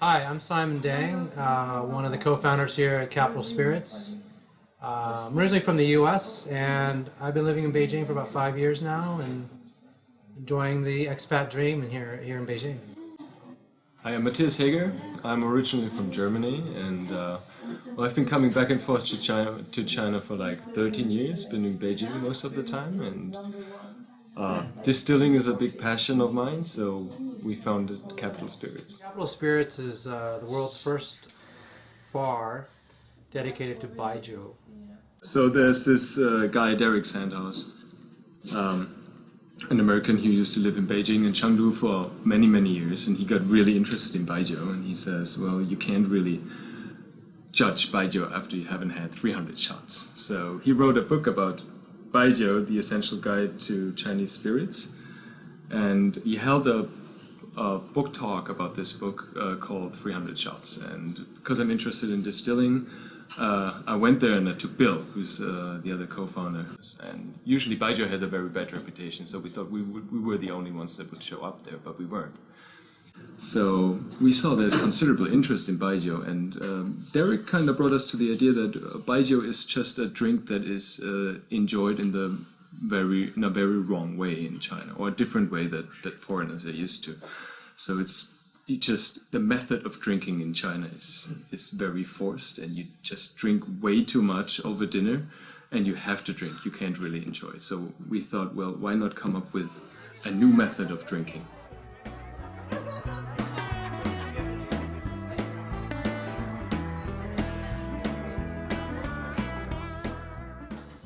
Hi, I'm Simon Dang, one of the co-founders here at Capital Spirits. I'm originally from the US, and I've been living in Beijing for about 5 years now and enjoying the expat dream here in Beijing. Hi, I'm Matthias Heger. I'm originally from Germany, and I've been coming back and forth to China for like 13 years, been in Beijing most of the time, and distilling is a big passion of mine, so we founded Capital Spirits. Capital Spirits is the world's first bar dedicated to baijiu. So there's this guy, Derek Sandhaus, an American who used to live in Beijing and Chengdu for many, many years, and he got really interested in baijiu, and he says, well, you can't really judge baijiu after you haven't had 300 shots. So he wrote a book about baijiu, the essential guide to Chinese spirits, and he held a book talk about this book called 300 Shots. And because I'm interested in distilling, I went there and I took Bill, who's the other co-founder. And usually baijiu has a very bad reputation, so we thought we were the only ones that would show up there, but we weren't. So we saw there's considerable interest in baijiu, and Derek kind of brought us to the idea that baijiu is just a drink that is enjoyed in a very wrong way in China, or a different way that foreigners are used to. So it's just the method of drinking in China is very forced, and you just drink way too much over dinner, and you have to drink. You can't really enjoy. So we thought, well, why not come up with a new method of drinking?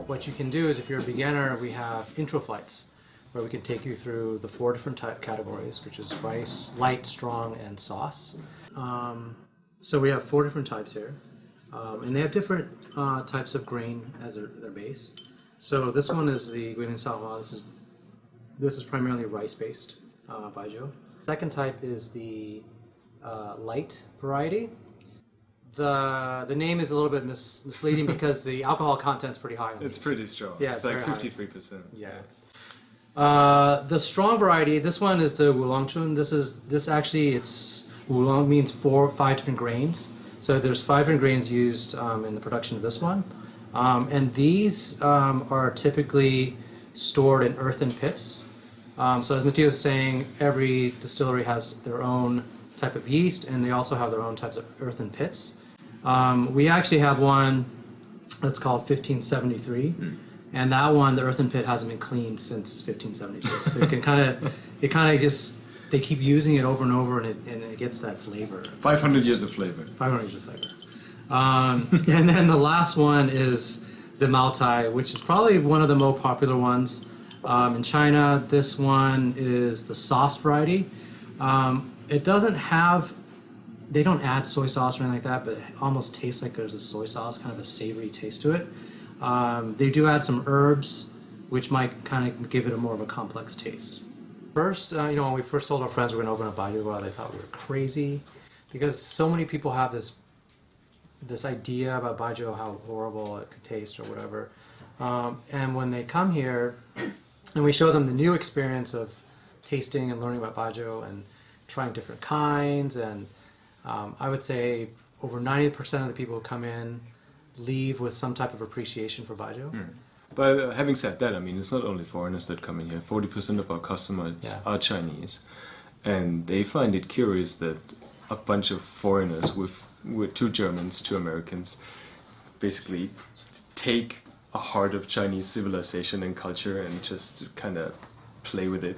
What you can do is, if you're a beginner, we have intro flights where we can take you through the 4 different type categories, which is rice, light, strong, and sauce. So we have 4 different types here, and they have different types of grain as their base. So this one is the Guilin Sahua. This is primarily rice-based baijiu. Second type is the light variety. The name is a little bit misleading because the alcohol content's pretty high on It's these. pretty strong. Yeah, it's like very 53%. Yeah. The strong variety, this one is the Wulongchun. This actually, Wulong means 5 different grains. So there's 5 different grains used in the production of this one. And these are typically stored in earthen pits. So as Matthias is saying, every distillery has their own type of yeast, and they also have their own types of earthen pits. We actually have one that's called 1573, and that one, the earthen pit, hasn't been cleaned since 1573. So you can they keep using it over and over, and it gets that flavor. 500 years of flavor. 500 years of flavor. And then the last one is the Maotai, which is probably one of the more popular ones in China. This one is the sauce variety. It doesn't have, they don't add soy sauce or anything like that, but it almost tastes like there's a soy sauce, kind of a savory taste to it. They do add some herbs, which might kind of give it a more of a complex taste. First, when we first told our friends we were going to open a baijiu bar, they thought we were crazy, because so many people have this idea about baijiu, how horrible it could taste or whatever. And when they come here, and we show them the new experience of tasting and learning about baijiu and trying different kinds, and I would say over 90% of the people who come in leave with some type of appreciation for baijiu. But having said that, I mean, it's not only foreigners that come in here. 40% of our customers are Chinese, and they find it curious that a bunch of foreigners with 2 Germans, 2 Americans, basically take a heart of Chinese civilization and culture and just kind of play with it,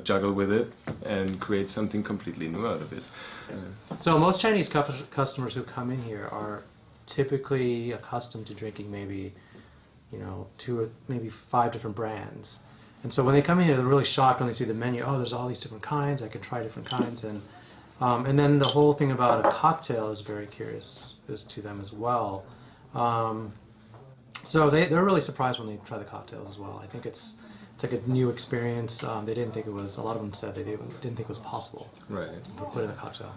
juggle with it, and create something completely new out of it. So most Chinese customers who come in here are typically accustomed to drinking maybe, 2 or maybe 5 different brands. And so when they come in here, they're really shocked when they see the menu. Oh, there's all these different kinds. I can try different kinds. And then the whole thing about a cocktail is very curious to them as well. So they're really surprised when they try the cocktails as well. I think it's like a new experience. They didn't think it was, a lot of them said they didn't think it was possible to put in a cocktail.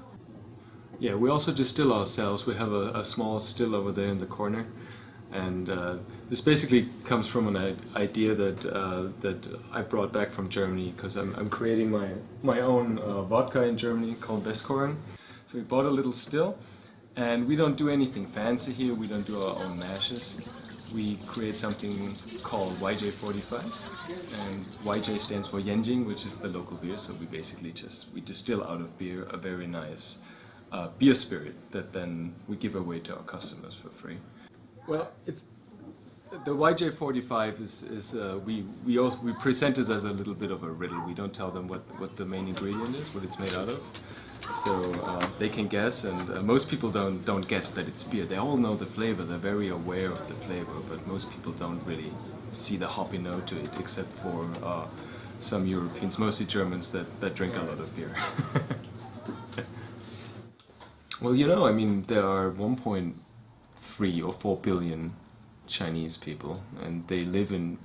Yeah, we also distill ourselves. We have a small still over there in the corner, and this basically comes from an idea that I brought back from Germany, because I'm creating my own vodka in Germany called Westkorn. So we bought a little still, and we don't do anything fancy here. We don't do our own mashes. We create something called YJ45, and YJ stands for Yanjing, which is the local beer. So we basically we distill out of beer a very nice beer spirit that then we give away to our customers for free. Well, it's the YJ45 is we present this as a little bit of a riddle. We don't tell them what the main ingredient is, what it's made out of. So they can guess, and most people don't guess that it's beer. They all know the flavor, they're very aware of the flavor, but most people don't really see the hoppy note to it, except for some Europeans, mostly Germans, that drink a lot of beer. Well, you know, I mean, there are 1.3 or 4 billion Chinese people, and they live in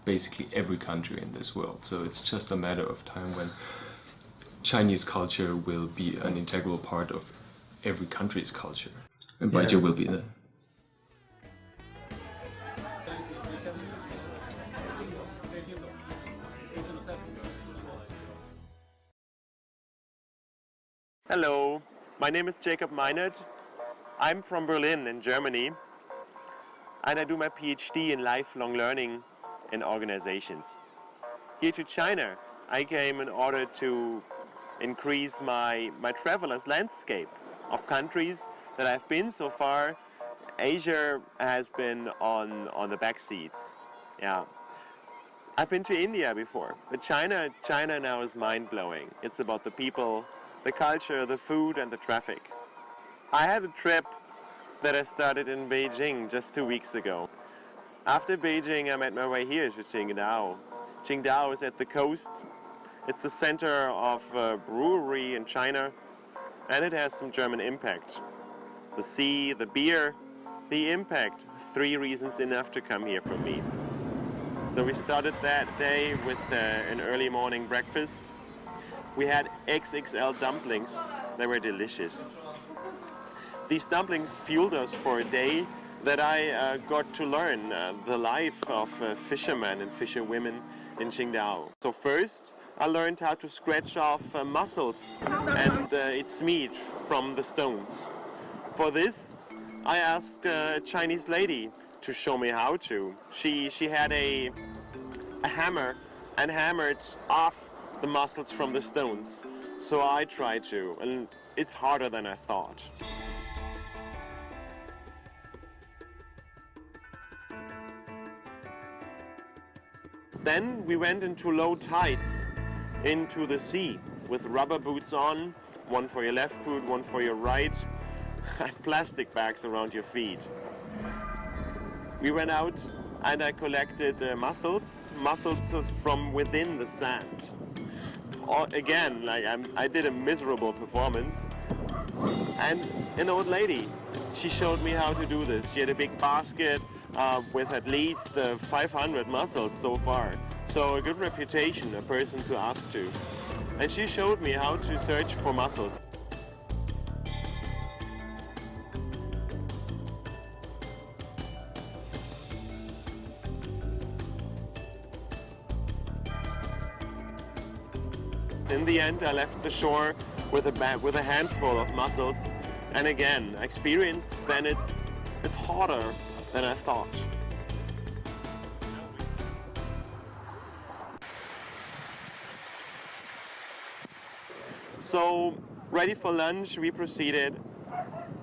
basically every country in this world. So it's just a matter of time when Chinese culture will be an integral part of every country's culture, and Baijiu will be there. Hello, my name is Jacob Meinert. I'm from Berlin in Germany, and I do my PhD in lifelong learning in organizations. Here to China, I came in order to increase my traveler's landscape of countries that I've been so far. Asia has been on the back seats. Yeah. I've been to India before, but China now is mind-blowing. It's about the people, the culture, the food, and the traffic. I had a trip that I started in Beijing just 2 weeks ago. After Beijing, I made my way here to Qingdao. Qingdao is at the coast. It's the center of a brewery in China, and it has some German impact. The sea, the beer, the impact. 3 reasons enough to come here for me. So we started that day with an early morning breakfast. We had XXL dumplings. They were delicious. These dumplings fueled us for a day that I got to learn the life of fishermen and fisherwomen in Qingdao. So first, I learned how to scratch off mussels and its meat from the stones. For this, I asked a Chinese lady to show me how to. She had a hammer and hammered off the mussels from the stones. So I tried to, and it's harder than I thought. Then we went into low tides into the sea with rubber boots on, one for your left foot, one for your right, and plastic bags around your feet. We went out and I collected mussels from within the sand. Again, I did a miserable performance. And an old lady, she showed me how to do this. She had a big basket with at least 500 mussels so far. So a good reputation, a person to ask to. And she showed me how to search for mussels. In the end, I left the shore with a handful of mussels. And again, experience, then it's harder than I thought. So, ready for lunch, we proceeded,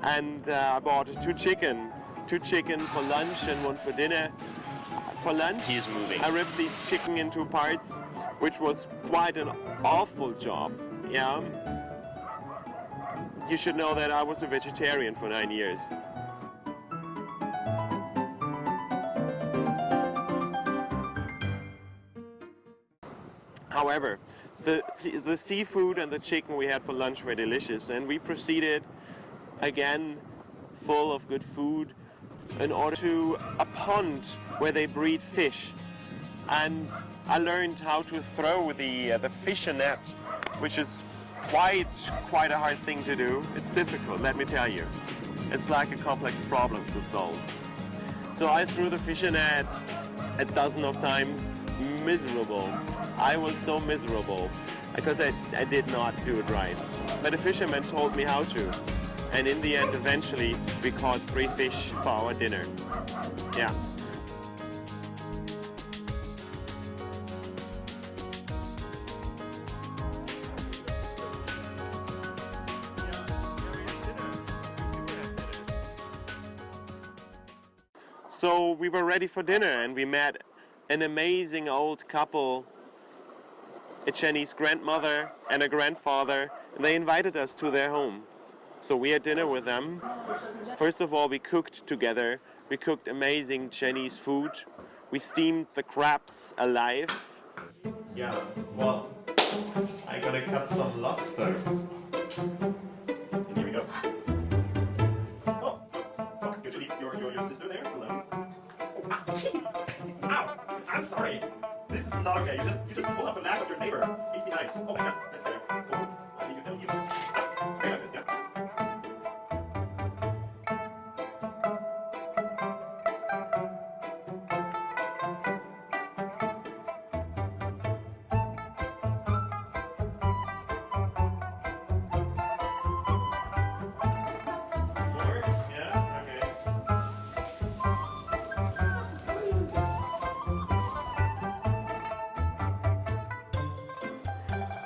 and I bought 2 chicken for lunch and 1 for dinner. For lunch, He is moving. I ripped these chicken in 2 parts, which was quite an awful job. Yeah. You should know that I was a vegetarian for 9 years. However, the seafood and the chicken we had for lunch were delicious, and we proceeded again full of good food in order to a pond where they breed fish. And I learned how to throw the fisher net, which is quite a hard thing to do. It's difficult, let me tell you. It's like a complex problem to solve. So I threw the fisher net a dozen of times, miserable. I was so miserable because I did not do it right. but a fisherman told me how to. And in the end, eventually, we caught 3 fish for our dinner. Yeah. So we were ready for dinner and we met an amazing old couple, a Chinese grandmother and a grandfather, and they invited us to their home. So we had dinner with them. First of all, we cooked together. We cooked amazing Chinese food. We steamed the crabs alive. Yeah, well, I'm gonna cut some lobster. And here we go. Oh, could you leave your sister there alone? Ow! I'm sorry. This is not okay. You just pull up the lag of your neighbor. Makes me nice. Oh my god, that's fair. So I think you can leave. Very like this, yeah.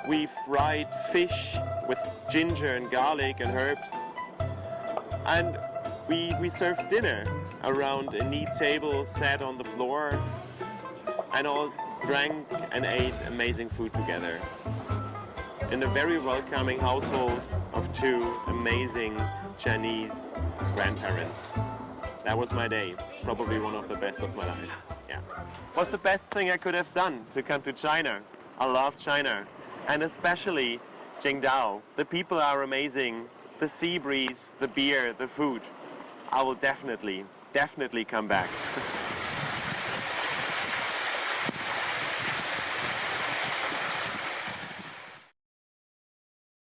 We fried fish with ginger and garlic and herbs. And we served dinner around a neat table set on the floor and all drank and ate amazing food together. In a very welcoming household of 2 amazing Chinese grandparents. That was my day, probably one of the best of my life. Yeah. What's the best thing I could have done to come to China? I love China. And especially Qingdao. The people are amazing, the sea breeze, the beer, the food. I will definitely come back.